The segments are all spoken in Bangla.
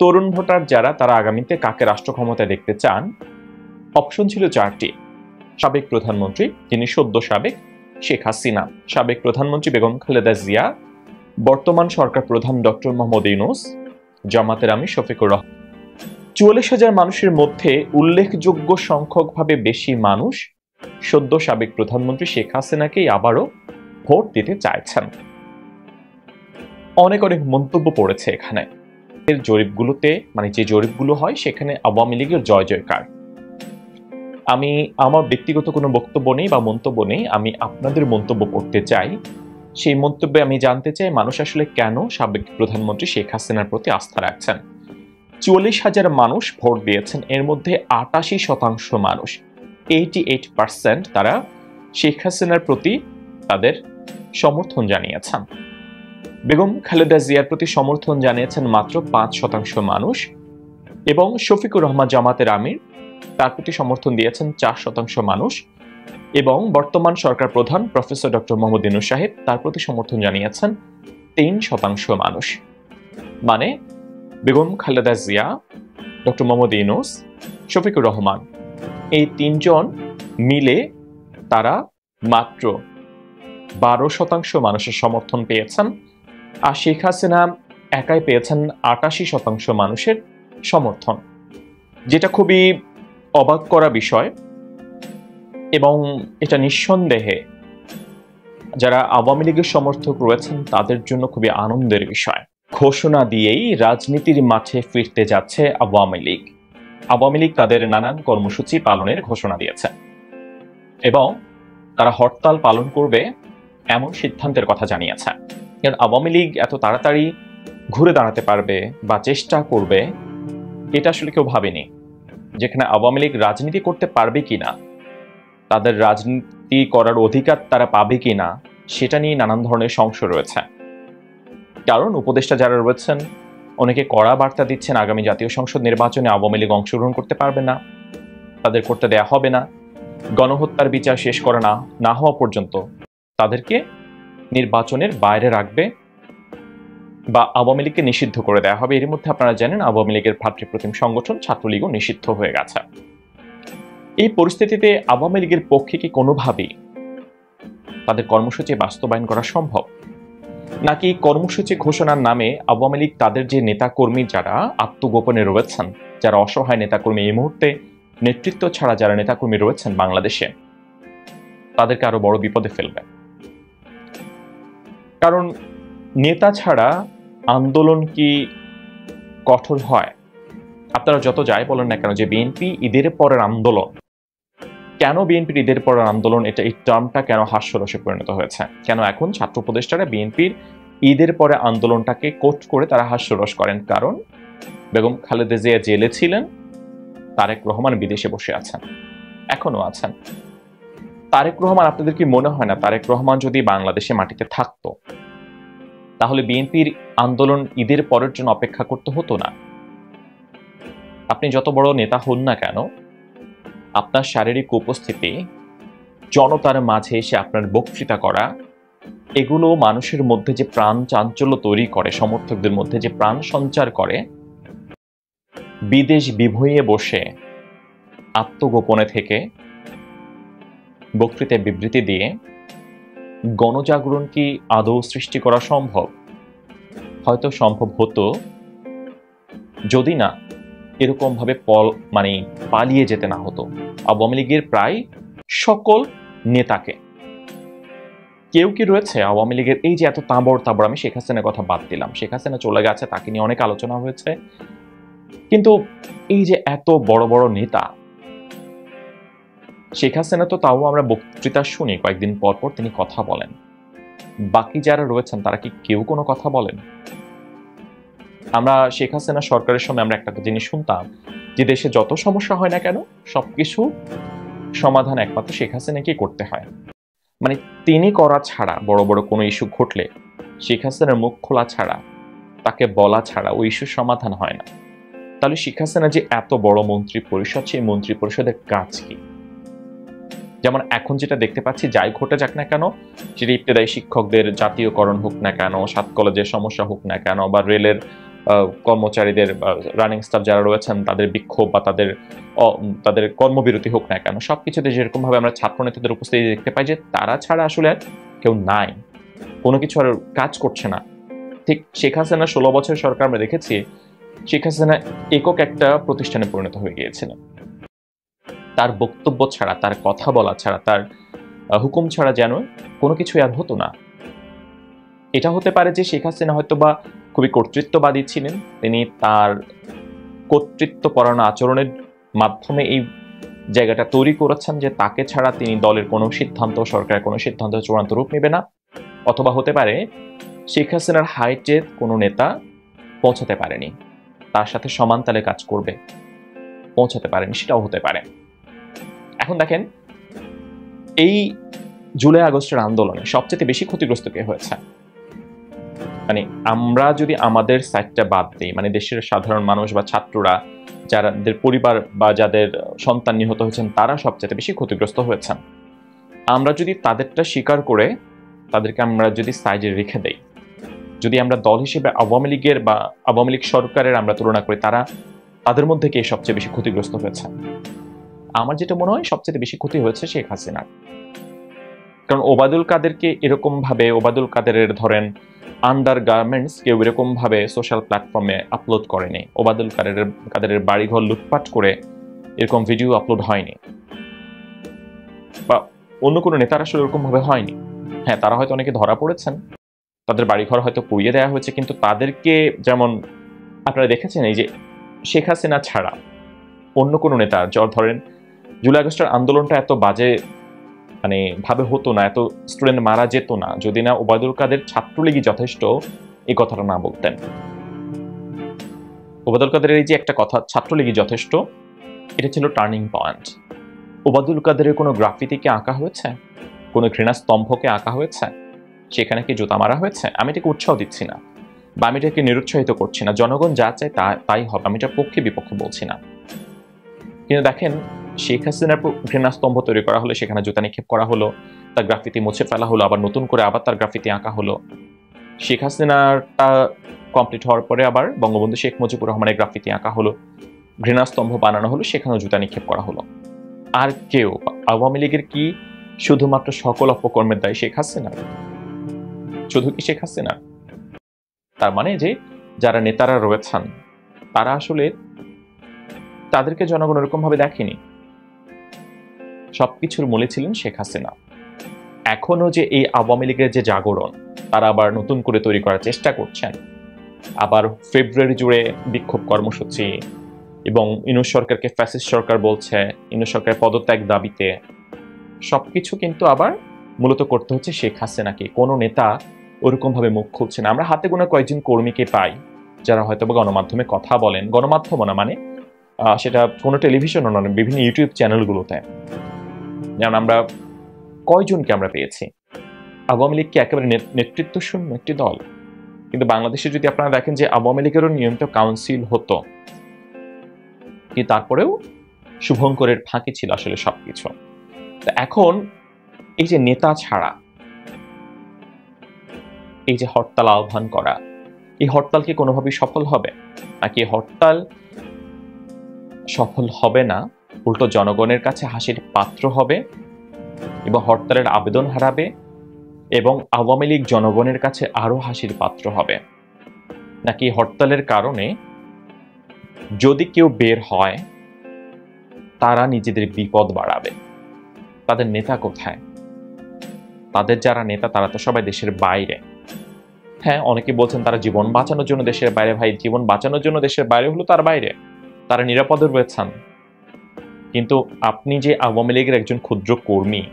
তরুণ ভোটার যারা, তারা আগামীতে কাকে রাষ্ট্র ক্ষমতায় দেখতে চান, অপশন ছিল 4টি। সাবেক প্রধানমন্ত্রী, যিনি সদ্য সাবেক, শেখ হাসিনা, সাবেক প্রধানমন্ত্রী বেগম খালেদা জিয়া, বর্তমান সরকার প্রধান ডক্টর মোহাম্মদ ইউনূস, জামাতের আমির শফিকুর রহমান। 44,000 মানুষের মধ্যে উল্লেখযোগ্য সংখ্যকভাবে বেশি মানুষ সদ্য সাবেক প্রধানমন্ত্রী শেখ হাসিনাকেই আবারও ভোট দিতে চাইছেন। অনেক অনেক মন্তব্য পড়েছে এখানে। এর জরিপগুলোতে, মানে যে জরিপগুলো হয়, সেখানে আওয়ামী লীগের জয় জয়কার। আমি আমার ব্যক্তিগত কোনো বক্তব্য নেই বা মন্তব্য নেই, আমি আপনাদের মন্তব্য পড়তে চাই। সেই মন্তব্যে আমি জানতে চাই মানুষ আসলে কেন সাবেক প্রধানমন্ত্রী শেখ হাসিনার প্রতি আস্থা রাখছেন। 44,000 মানুষ ভোট দিয়েছেন, এর মধ্যে 88% মানুষ, 88% তারা শেখ হাসিনার প্রতি তাদের সমর্থন জানিয়েছেন। বেগম খালেদা জিয়ার প্রতি সমর্থন জানিয়েছেন মাত্র 5% মানুষ, এবং শফিকুর রহমান জামাতের আমির, তার প্রতি সমর্থন দিয়েছেন 4% মানুষ, এবং বর্তমান সরকার প্রধান প্রফেসর ডক্টর মোহাম্মদ ইউনূস সাহেব, তার প্রতি সমর্থন জানিয়েছেন 3% মানুষ। মানে বেগম খালেদা জিয়া, ডক্টর মোহাম্মদ ইউনূস, শফিকুর রহমান, এই 3জন মিলে তারা মাত্র 12% মানুষের সমর্থন পেয়েছেন, আর শেখ হাসিনা একাই পেয়েছেন 88% মানুষের সমর্থন, যেটা খুবই অবাক করা বিষয়। এবং এটা নিঃসন্দেহে যারা আওয়ামী লীগের সমর্থক রয়েছেন তাদের জন্য খুবই আনন্দের বিষয়। ঘোষণা দিয়েই রাজনীতির মাঠে ফিরতে যাচ্ছে আওয়ামী লীগ। আওয়ামী লীগ তাদের নানান কর্মসূচি পালনের ঘোষণা দিয়েছে এবং তারা হরতাল পালন করবে এমন সিদ্ধান্তের কথা জানিয়েছে। কারণ আওয়ামী লীগ এত তাড়াতাড়ি ঘুরে দাঁড়াতে পারবে বা চেষ্টা করবে, এটা আসলে কেউ ভাবেনি। যেখানে আওয়ামী লীগ রাজনীতি করতে পারবে কিনা, তাদের রাজনীতি করার অধিকার তারা পাবে কিনা, সেটা নিয়ে নানান ধরনের সংশয় রয়েছে। কারণ উপদেষ্টা যারা রয়েছেন অনেকে কড়া বার্তা দিচ্ছেন আগামী জাতীয় সংসদ নির্বাচনে আওয়ামী লীগ অংশগ্রহণ করতে পারবে না, তাদের করতে দেয়া হবে না, গণহত্যার বিচার শেষ করা না হওয়া পর্যন্ত তাদেরকে নির্বাচনের বাইরে রাখবে বা আওয়ামী লীগকে নিষিদ্ধ করে দেওয়া হবে। এর মধ্যে আপনারা জানেন আওয়ামী লীগের ভ্রাতৃপ্রতিম সংগঠন ছাত্রলীগও নিষিদ্ধ হয়ে গেছে। এই পরিস্থিতিতে আওয়ামী লীগের পক্ষে কি কোনোভাবেই তাদের কর্মসূচি বাস্তবায়ন করা সম্ভব, নাকি কর্মসূচি ঘোষণার নামে আওয়ামী লীগ তাদের যে নেতাকর্মী যারা আত্মগোপনে রয়েছেন, যারা অসহায় নেতাকর্মী, এই মুহূর্তে নেতৃত্ব ছাড়া যারা নেতাকর্মী রয়েছেন বাংলাদেশে, তাদেরকে আরো বড় বিপদে ফেলবে। কারণ নেতা ছাড়া আন্দোলন কি কঠোর হয়? আপনারা যত যাই বলেন না কেন যে বিএনপি ঈদের পরের আন্দোলন, কেন বিএনপির ঈদের পরের আন্দোলন, এই টার্মটা কেন হাস্যরসে পরিণত হয়েছে? কেন এখন ছাত্র উপদেষ্টারা বিএনপির ঈদের পরে আন্দোলনটাকে কোট করে তারা হাস্যরস করেন? কারণ বেগম খালেদা জিয়া জেলে ছিলেন, তারেক রহমান বিদেশে বসে আছেন, এখনো আছেন। তারেক রহমান, আপনাদের কি মনে হয় না তারেক রহমান যদি বাংলাদেশে মাটিতে থাকতো তাহলে বিএনপির আন্দোলন ঈদের পরের জন্য অপেক্ষা করতে হতো না? আপনি যত বড় নেতা হন না কেন, আপনার শারীরিক উপস্থিতি, জনতার মাঝে এসে আপনার বক্তৃতা করা, এগুলো মানুষের মধ্যে যে প্রাণ চাঞ্চল্য তৈরি করে, সমর্থকদের মধ্যে যে প্রাণ সঞ্চার করে, বিদেশ বিভুঁইয়ে বসে আত্মগোপনে থেকে বক্তৃতায় বিবৃতি দিয়ে গণজাগরণ কি আদৌ সৃষ্টি করা সম্ভব? হয়তো সম্ভব হতো যদি না এরকম ভাবে পালিয়ে যেতে না হতো আওয়ামী লীগের প্রায় সকল নেতাকে। কেউ কি রয়েছে আওয়ামী লীগের, এই যে এত তাবড়, আমি শেখ হাসিনার কথা বাদ দিলাম, শেখ হাসিনা চলে গেছে, তাকে নিয়ে অনেক আলোচনা হয়েছে, কিন্তু এই যে এত বড় বড় নেতা, শেখ হাসিনা তো তাও আমরা বক্তৃতা শুনি কয়েকদিন পর পর তিনি কথা বলেন, বাকি যারা রয়েছেন তারা কি কেউ কোনো কথা বলেন? আমরা শেখ হাসিনা সরকারের সময় আমরা একটা জিনিস শুনতাম যে দেশে যত সমস্যা হয় না কেন সবকিছু সমাধান একমাত্র শেখ হাসিনাকেই করতে হয়। মানে তিনি করা ছাড়া, বড় বড় কোনো ইস্যু ঘটলে শেখ হাসিনার মুখ খোলা ছাড়া, তাকে বলা ছাড়া ওই ইস্যুর সমাধান হয় না। তাহলে শেখ হাসিনা যে এত বড় মন্ত্রী পরিষদ, সেই মন্ত্রী পরিষদের কাজ কি? যেমন এখন যেটা দেখতে পাচ্ছি, যাই ঘটে যাক না কেন, সেটা ইবতেদায়ী শিক্ষকদের জাতীয়করণ হোক না কেন, 7 কলেজের সমস্যা হোক না কেন, বা রেলের কর্মচারীদের রানিং স্টাফ যারা রয়েছেন তাদের বিক্ষোভ বা তাদের কর্মবিরতি হোক না কেন, সবকিছুতে যেরকম ভাবে আমরা ছাত্র নেতাদের উপস্থিতি দেখতে পাই যে তারা ছাড়া আসলে কেউ নাই, কোনো কিছু আর কাজ করছে না। ঠিক শেখ হাসিনা 16 বছর সরকার আমরা দেখেছি, শেখ হাসিনা একক একটা প্রতিষ্ঠানে পরিণত হয়ে গিয়েছিলেন। তার বক্তব্য ছাড়া, তার কথা বলা ছাড়া, তার হুকুম ছাড়া যেন কোনো কিছু আর হতো না। এটা হতে পারে যে শেখ হাসিনা হয়তো বা খুবই কর্তৃত্ববাদী ছিলেন, তিনি তার কর্তৃত্ব পরায়ণ আচরণের মাধ্যমে এই জায়গাটা তৈরি করেছেন যে তাকে ছাড়া তিনি দলের কোনো সিদ্ধান্ত, সরকারের কোনো সিদ্ধান্ত চূড়ান্ত রূপ নেবে না। অথবা হতে পারে শেখ হাসিনার হাইটে কোনো নেতা পৌঁছাতে পারেনি, তার সাথে সমান তালে কাজ করবে, পৌঁছাতে পারেনি, সেটাও হতে পারে। এখন দেখেন, এই জুলাই আগস্টের আন্দোলনে সবচেয়ে বেশি ক্ষতিগ্রস্ত কে হয়েছে? মানে আমরা যদি আমাদের সাইডটা বাদ দিই, মানে দেশের সাধারণ মানুষ বা ছাত্ররা, যাদের পরিবার বা যাদের সন্তান নিহত হয়েছেন, তারা সবচেয়ে বেশি ক্ষতিগ্রস্ত হয়েছেন। আমরা যদি তাদেরটা স্বীকার করে তাদেরকে আমরা যদি সাইডে রেখে দেই, যদি আমরা দল হিসেবে আওয়ামী লীগের বা আওয়ামী লীগ সরকারের আমরা তুলনা করি, তাদের মধ্যে কে সবচেয়ে বেশি ক্ষতিগ্রস্ত হয়েছে? আমার যেটা মনে হয় সবচেয়ে বেশি ক্ষতি হয়েছে শেখ হাসিনার। কারণ ওবায়দুল কাদেরকে এরকম ভাবে, ওবায়দুল কাদেরের ধরেন আন্ডার গার্মেন্টস কেউ এরকম ভাবে সোশ্যাল প্ল্যাটফর্মে আপলোড করেনি। ওবায়দুল কাদেরের বাড়িঘর লুটপাট করে এরকম ভিডিও আপলোড হয়নি, বা অন্য কোনো নেতার আসলে এরকম ভাবে হয়নি। হ্যাঁ, তারা হয়তো অনেকে ধরা পড়েছেন, তাদের বাড়িঘর হয়তো পুড়িয়ে দেওয়া হয়েছে, কিন্তু তাদেরকে যেমন আপনারা দেখেছেন, এই যে শেখ হাসিনা ছাড়া অন্য কোনো নেতা, ধরেন জুলাই আগস্টের আন্দোলনটা এত বাজে মানে ভাবে হতো না, এত স্টুডেন্ট মারা যেত না যদি না ওবায়দুল কাদের ছাত্রলীগই যথেষ্ট এই কথাটা না বলতেন। ওবায়দুল কাদের এই যে একটা কথা, ছাত্রলীগই যথেষ্ট, এটা ছিল টার্নিং পয়েন্ট। ওবায়দুল কাদেরের কোনো গ্রাফিতিকে আঁকা হয়েছে, কোনো ঘৃণা স্তম্ভকে আঁকা হয়েছে, সেখানে কি জুতা মারা হয়েছে? আমি এটাকে উৎসাহ দিচ্ছি না বা আমি এটাকে নিরুৎসাহিত করছি না। জনগণ যা চায় তাই হবে, আমি এটার পক্ষে বিপক্ষে বলছি না। কিন্তু দেখেন, শেখ হাসিনার ঘৃণাস্তম্ভ তৈরি করা হলো, সেখানে জুতা নিক্ষেপ করা হলো, তার গ্রাফিতি মুছে ফেলা হলো, আবার নতুন করে আবার তার গ্রাফিতি আঁকা হলো। শেখ হাসিনারটা কমপ্লিট হওয়ার পরে আবার বঙ্গবন্ধু শেখ মুজিবুর রহমানের গ্রাফিতি আঁকা হলো, ঘৃণাস্তম্ভ বানানো হলো, সেখানেও জুতা নিক্ষেপ করা হলো। আর কেউ, আওয়ামী লীগের কি শুধুমাত্র সকল অপকর্মের দায় শেখ হাসিনার? শুধু কি শেখ হাসিনার? তার মানে যে যারা নেতারা রয়েছেন তারা আসলে তাদেরকে জনগণ এরকম ভাবে দেখেনি। সবকিছুর মূলে ছিলেন শেখ হাসিনা। এখনো যে এই আওয়ামী লীগের যে জাগরণ, তারা আবার নতুন করে তৈরি করার চেষ্টা করছেন, আবার ফেব্রুয়ারি জুড়ে বিক্ষোভ কর্মসূচি, এবং ইউনূস সরকারকে ফ্যাসিস্ট সরকার বলছে, ইউনূস সরকারের পদত্যাগ দাবিতে, সবকিছু কিন্তু আবার মূলত করতে হচ্ছে শেখ হাসিনাকে। কোনো নেতা ওরকম ভাবে মুখ খুলছে না। আমরা হাতে গোনা কয়েকজন কর্মীকে পাই যারা হয়তো গণমাধ্যমে কথা বলেন, গণমাধ্যম না মানে সেটা কোনো টেলিভিশনও নয়, বিভিন্ন ইউটিউব চ্যানেলগুলোতে। যেমন আমরা কয়জনকে আমরা পেয়েছি? আওয়ামী লীগকে একেবারে নেতৃত্ব শূন্য একটি দল। কিন্তু বাংলাদেশে যদি আপনারা দেখেন যে আওয়ামী লীগেরও নিয়মিত কাউন্সিল হতো, কিন্তু তারপরেও শুভঙ্করের ফাঁকি ছিল আসলে সবকিছু। এখন এই যে নেতা ছাড়া এই যে হরতাল আহ্বান করা, এই হরতাল কি কোনোভাবেই সফল হবে? নাকি হরতাল সফল হবে না, উল্টো জনগণের কাছে হাসির পাত্র হবে এবং হরতালের আবেদন হারাবে, এবং আওয়ামী লীগ জনগণের কাছে আরো হাসির পাত্র হবে? নাকি হরতালের কারণে যদি কেউ বের হয় তারা নিজেদের বিপদ বাড়াবে? তাদের নেতা কোথায়? তাদের যারা নেতা তারা তো সবাই দেশের বাইরে। হ্যাঁ, অনেকে বলছেন তারা জীবন বাঁচানোর জন্য দেশের বাইরে। ভাই, জীবন বাঁচানোর জন্য দেশের বাইরে হলো তার বাইরে, তারা নিরাপদে রয়েছেন। কিন্তু আপনি যে আওয়ামী লীগের একজন ক্ষুদ্র কর্মী,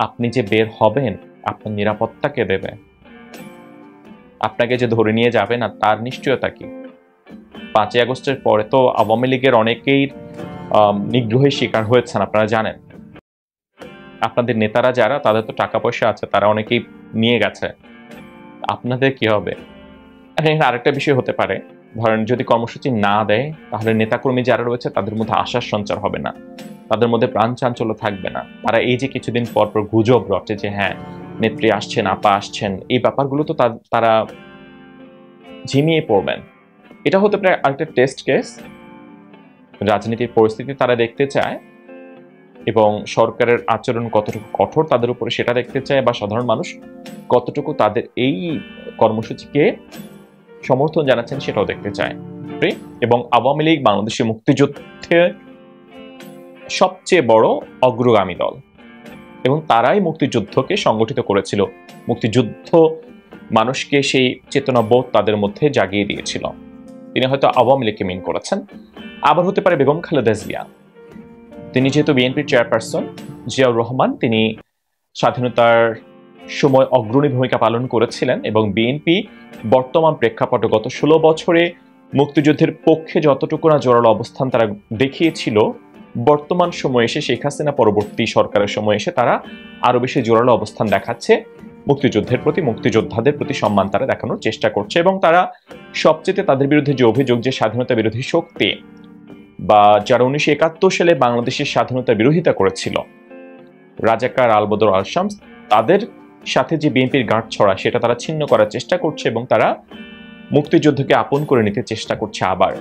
আপনি যে বের হবেন, আপনার নিরাপত্তা কে দেবে? আপনাকে যে ধরে নিয়ে যাবে না তার নিশ্চয়তা কি? 5ই আগস্টের পরে তো আওয়ামী লীগের অনেকেই নিগ্রহের শিকার হয়েছেন, আপনারা জানেন। আপনাদের নেতারা যারা, তাদের তো টাকা পয়সা আছে, তারা অনেকেই নিয়ে গেছে। আপনাদের কি হবে? আরেকটা বিষয় হতে পারে, ধরেন যদি কর্মসূচি না দেয় তাহলে নেতাকর্মী যারা রয়েছে তাদের মধ্যে আশার সঞ্চার হবে না, তাদের মধ্যে প্রাণ চাঞ্চল্য থাকবে না। তারা এই যে কিছুদিন পর পর গুজব রটে যে হ্যাঁ নেত্রী আসছেন, আপা আসছেন, এই ব্যাপারগুলো তো তারা ঝিমিয়ে পড়বেন। এটা হতে পারে আরেকটা টেস্ট কেস। রাজনীতির পরিস্থিতি তারা দেখতে চায় এবং সরকারের আচরণ কতটুকু কঠোর তাদের উপরে সেটা দেখতে চায়, বা সাধারণ মানুষ কতটুকু তাদের এই কর্মসূচিকে সমর্থন জানাচ্ছেন সেটাও দেখতে চায়। এবং আওয়ামী লীগ বাংলাদেশের মুক্তিযুদ্ধে সবচেয়ে বড় অগ্রগামী দল এবং তারাই মুক্তিযুদ্ধকে সংগঠিত করেছিল। মুক্তিযুদ্ধ মানুষকে সেই চেতনাবোধ তাদের মধ্যে জাগিয়ে দিয়েছিল। তিনি হয়তো আওয়ামী লীগকে মিন করেছেন। আবার হতে পারে বেগম খালেদা জিয়া, তিনি যেহেতু বিএনপির চেয়ারপারসন, জিয়াউর রহমান তিনি স্বাধীনতার সময় অগ্রণী ভূমিকা পালন করেছিলেন এবং বিএনপি বর্তমান প্রেক্ষাপটে গত 16 বছরে মুক্তিযুদ্ধের পক্ষে যতটুকু না জোরালো অবস্থান তারা দেখিয়েছিল, বর্তমান সময়ে এসে শেখ হাসিনা পরবর্তী সরকারের সময় এসে তারা আরো বেশি জোরালো অবস্থান দেখাচ্ছে। মুক্তিযুদ্ধের প্রতি, মুক্তিযোদ্ধাদের প্রতি সম্মান তারা দেখানোর চেষ্টা করছে এবং তারা সবচেয়ে তাদের বিরুদ্ধে যে অভিযোগ যে স্বাধীনতা বিরোধী শক্তি, বা যারা 1971 সালে বাংলাদেশের স্বাধীনতার বিরোধিতা করেছিল, রাজাকার, আলবদর, আল শামস, তাদের সাথে যে বিএনপির গাঁট ছড়া সেটা তারা ছিন্ন করার চেষ্টা করছে এবং তারা মুক্তিযুদ্ধকে আপন করে নিতে চেষ্টা করছে। আবার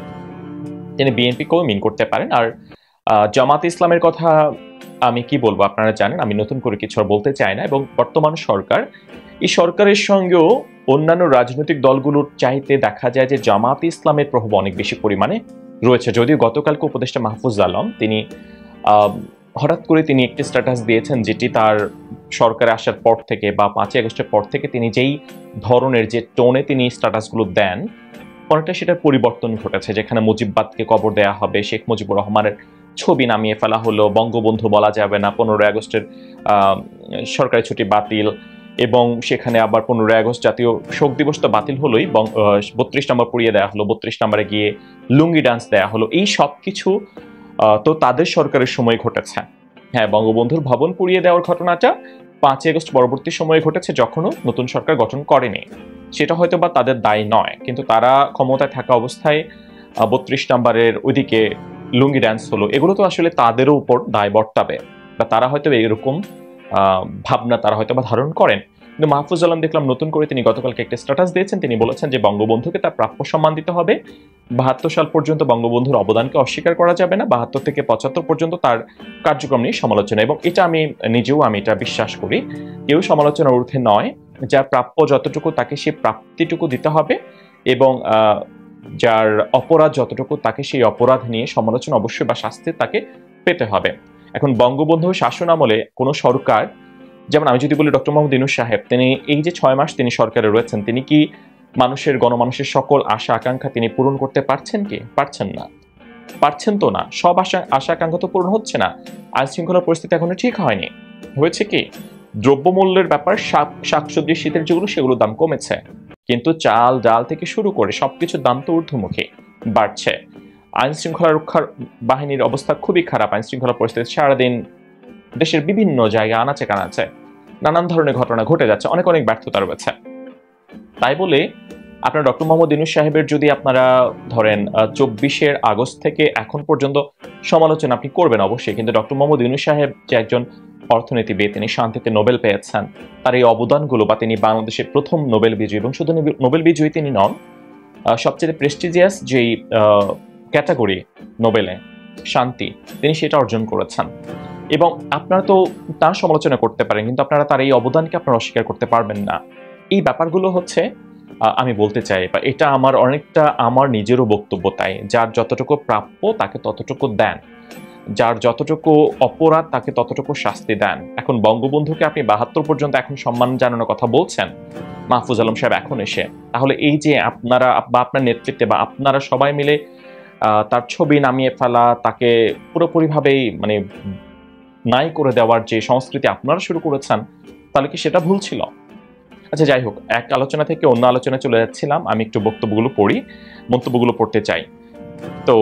তিনি বিএনপিকেও মিন করতে পারেন। আর জামাত ইসলামের কথা আমি কি বলবো, আপনারা জানেন, আমি নতুন করে কিছু বলতে চাই না। এবং বর্তমান সরকার, এই সরকারের সঙ্গেও অন্যান্য রাজনৈতিক দলগুলোর চাইতে দেখা যায় যে জামাত ইসলামের প্রভাব অনেক বেশি পরিমাণে রয়েছে। যদিও গতকালকে উপদেষ্টা মাহফুজ আলম তিনি হঠাৎ করে তিনি একটি স্ট্যাটাস দিয়েছেন যেটি তার সরকারে আসার পর থেকে বা 5ই আগস্টের পর থেকে তিনি যেই ধরনের যে টোনে তিনি স্ট্যাটাসগুলো দেন, অনেকটা সেটার পরিবর্তন ঘটেছে। যেখানে মুজিববাদকে কবর দেয়া হবে, শেখ মুজিবুর রহমানের ছবি নামিয়ে ফেলা হলো, বঙ্গবন্ধু বলা যাবে না, 15ই আগস্টের সরকারি ছুটি বাতিল, এবং সেখানে আবার 15ই আগস্ট জাতীয় শোক দিবস তো বাতিল হলোই, 32 নম্বর পুড়িয়ে দেওয়া হলো, 32 নম্বরে গিয়ে লুঙ্গি ডান্স দেওয়া হলো। এই সব কিছু তো তাদের সরকারের সময় ঘটেছে। হ্যাঁ, বঙ্গবন্ধুর ভবন পুড়িয়ে দেওয়ার ঘটনাটা 5ই আগস্ট পরবর্তী সময়ে ঘটেছে, যখনও নতুন সরকার গঠন করেনি। সেটা হয়তো বা তাদের দায় নয়, কিন্তু তারা ক্ষমতায় থাকা অবস্থায় 32 নম্বরের ওইদিকে লুঙ্গি ড্যান্স হলো, এগুলো তো আসলে তাদেরও উপর দায় বর্তাবে, বা তারা হয়তো এরকম ভাবনা তারা হয়তো বা ধারণ করেন। কিন্তু মাহফুজ আলম দেখলাম নতুন করে তিনি গতকালকে একটা স্ট্যাটাস দিয়েছেন। তিনি বলেছেন যে বঙ্গবন্ধুকে তার প্রাপ্য সম্মান দিতে হবে, 72 সাল পর্যন্ত বঙ্গবন্ধুর অবদানকে অস্বীকার করা যাবে না, 72 থেকে 75 পর্যন্ত তার কার্যক্রম নিয়ে সমালোচনা। এবং এটা আমি নিজেও এটা বিশ্বাস করি, কেউ সমালোচনার ঊর্ধ্বে নয়। যার প্রাপ্য যতটুকু তাকে সে প্রাপ্তিটুকু দিতে হবে, এবং যার অপরাধ যতটুকু তাকে সেই অপরাধ নিয়ে সমালোচনা অবশ্যই বা শাস্তি তাকে পেতে হবে। এখন বঙ্গবন্ধু শাসন আমলে কোনো সরকার, যেমন আমি যদি বলি ডক্টর মোহাম্মদ ইউনূস সাহেব, তিনি এই যে 6 মাস তিনি সরকারে রয়েছেন, তিনি কি মানুষের গণমানুষের সকল আশা আকাঙ্ক্ষা তিনি পূরণ করতে পারছেন কি? পারছেন না, পারছেন তো না। সব আশা আকাঙ্ক্ষা তো পূরণ হচ্ছে না। আইন শৃঙ্খলার পরিস্থিতি এখনো ঠিক হয়নি। হয়েছে কি, দ্রব্যমূল্যের ব্যাপার, শাকসবজি, শীতের যেগুলো সেগুলোর দাম কমেছে, কিন্তু চাল ডাল থেকে শুরু করে সবকিছুর দাম তো ঊর্ধ্বমুখী বাড়ছে। আইন শৃঙ্খলা রক্ষার বাহিনীর অবস্থা খুবই খারাপ। আইন শৃঙ্খলা পরিস্থিতি সারাদিন দেশের বিভিন্ন জায়গায় আনাচে কানাচে নানান ধরনের ঘটনা ঘটে যাচ্ছে, অনেক অনেক ব্যর্থতা রয়েছে। তাই বলে আপনার ডক্টর মোহাম্মদ ইউনূস সাহেবের যদি আপনারা ধরেন 24 আগস্ট থেকে এখন পর্যন্ত সমালোচনা আপনি করবেন অবশ্যই, কিন্তু ডক্টর মোহাম্মদ ইউনূস সাহেব যে একজন অর্থনীতিবিদ, তিনি শান্তিতে নোবেল পেয়েছেন, তার এই অবদানগুলো, বা তিনি বাংলাদেশের প্রথম নোবেল বিজয়ী, এবং শুধু নোবেল বিজয়ী তিনি নন, সবচেয়ে প্রেস্টিজিয়াস যেই ক্যাটাগরি নোবেলে শান্তি, তিনি সেটা অর্জন করেছেন। এবং আপনারা তো তার সমালোচনা করতে পারেন, কিন্তু আপনারা তার এই অবদানকে আপনারা অস্বীকার করতে পারবেন না। এই ব্যাপারগুলো হচ্ছে আমি বলতে চাই, বা এটা আমার অনেকটা আমার নিজেরও বক্তব্য। তাই যার যতটুকু প্রাপ্য তাকে ততটুকু দেন, যার যতটুকু অপরাধ তাকে ততটুকু শাস্তি দেন। এখন বঙ্গবন্ধুকে আপনি 72 পর্যন্ত এখন সম্মান জানানোর কথা বলছেন মাহফুজ আলম সাহেব এখন এসে, তাহলে এই যে আপনারা বা আপনার নেতৃত্বে বা আপনারা সবাই মিলে তার ছবি নামিয়ে ফেলা, তাকে পুরোপুরিভাবেই নাই করে দেওয়ার যে সংস্কৃতি আপনারা শুরু করেছেন, তাহলে কি সেটা ভুল ছিল? আচ্ছা, যাই হোক, এক আলোচনা থেকে অন্য আলোচনায় চলে যাচ্ছিলাম। আমি একটু মন্তব্যগুলো পড়তে চাই। তো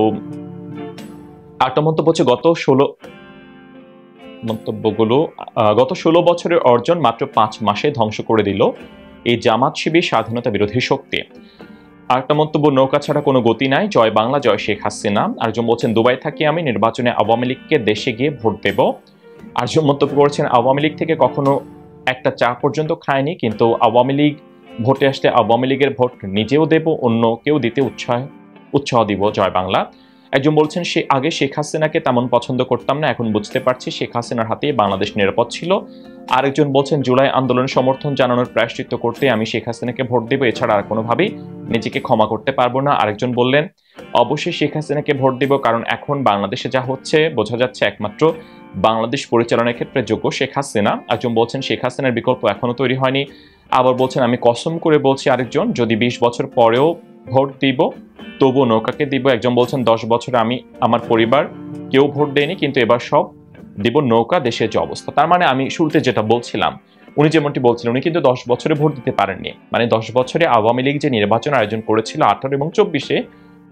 আরেকটা মন্তব্য হচ্ছে, গত 16 বছরের অর্জন মাত্র 5 মাসে ধ্বংস করে দিল এই জামাত শিবির স্বাধীনতা বিরোধী শক্তি। আরেকটা মন্তব্য, নৌকা ছাড়া কোনো গতি নাই, জয় বাংলা, জয় শেখ হাসিনা। আরেকজন বলছেন, দুবাই থাকি আমি, নির্বাচনে আওয়ামী লীগকে দেশে গিয়ে ভোট দেব। আরেকজন মন্তব্য করেছেন, আওয়ামী লীগ থেকে কখনো একটা চা পর্যন্ত খায়নি, কিন্তু আওয়ামী লীগ ভোটে আসলে আওয়ামী লীগের ভোট নিজেও দেব, অন্য কেউ দিতে উৎসাহ উৎসাহ দিব জয় বাংলা। একজন বলছেন সে আগে শেখ হাসিনাকে তেমন পছন্দ করতাম না, এখন বুঝতে পারছি শেখ হাসিনার হাতেই বাংলাদেশ নিরাপদ ছিল। আরেকজন বলছেন জুলাই আন্দোলনের সমর্থন জানানোর প্রায়শ্চিত্ত করতে আমি শেখ হাসিনাকে ভোট দেব, এছাড়া আর কোনোভাবেই নিজেকে ক্ষমা করতে পারবো না। আরেকজন বললেন অবশ্যই শেখ হাসিনাকে ভোট দিব, কারণ এখন বাংলাদেশে যা হচ্ছে বোঝা যাচ্ছে একমাত্র বাংলাদেশ পরিচালনার ক্ষেত্রে যোগ্য শেখ হাসিনা। একজন বলছেন শেখ হাসিনার বিকল্প এখনো তৈরি হয়নি। আবার বলছেন আমি কসম করে বলছি আরেকজন, যদি 20 বছর পরেও ভোট দিব তবু নৌকাকে দিব। একজন বলছেন 10 বছরে আমি আমার পরিবার কেউ ভোট দেয়নি, কিন্তু এবার সব দিব নৌকা, দেশের যে অবস্থা। তার মানে আমি শুরুতে যেটা বলছিলাম, উনি যেমনটি বলছিলেন উনি কিন্তু 10 বছরে ভোট দিতে পারেননি। মানে 10 বছরে আওয়ামী লীগ যে নির্বাচন আয়োজন করেছিল 18 এবং 24-এ,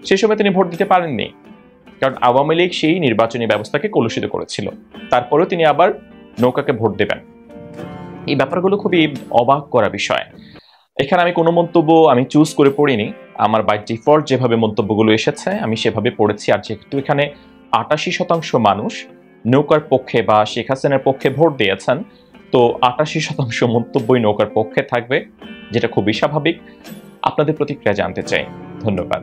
সেই সময় তিনি ভোট দিতে পারেননি, কারণ আওয়ামী লীগ সেই নির্বাচনী ব্যবস্থাকে কলুষিত করেছিল। তারপরেও তিনি আবার নৌকাকে ভোট দেবেন। এই ব্যাপারগুলো খুবই অবাক করা বিষয়। এখানে আমি কোনো মন্তব্য আমি চুজ করে পড়িনি, আমার বাই ডিফল্ট যেভাবে মন্তব্যগুলো এসেছে আমি সেভাবে পড়েছি। আর যেহেতু এখানে 88% মানুষ নৌকার পক্ষে বা শেখ হাসিনার পক্ষে ভোট দিয়েছেন, তো 88% মন্তব্যই নৌকার পক্ষে থাকবে, যেটা খুবই স্বাভাবিক। আপনাদের প্রতিক্রিয়া জানতে চাই। ধন্যবাদ।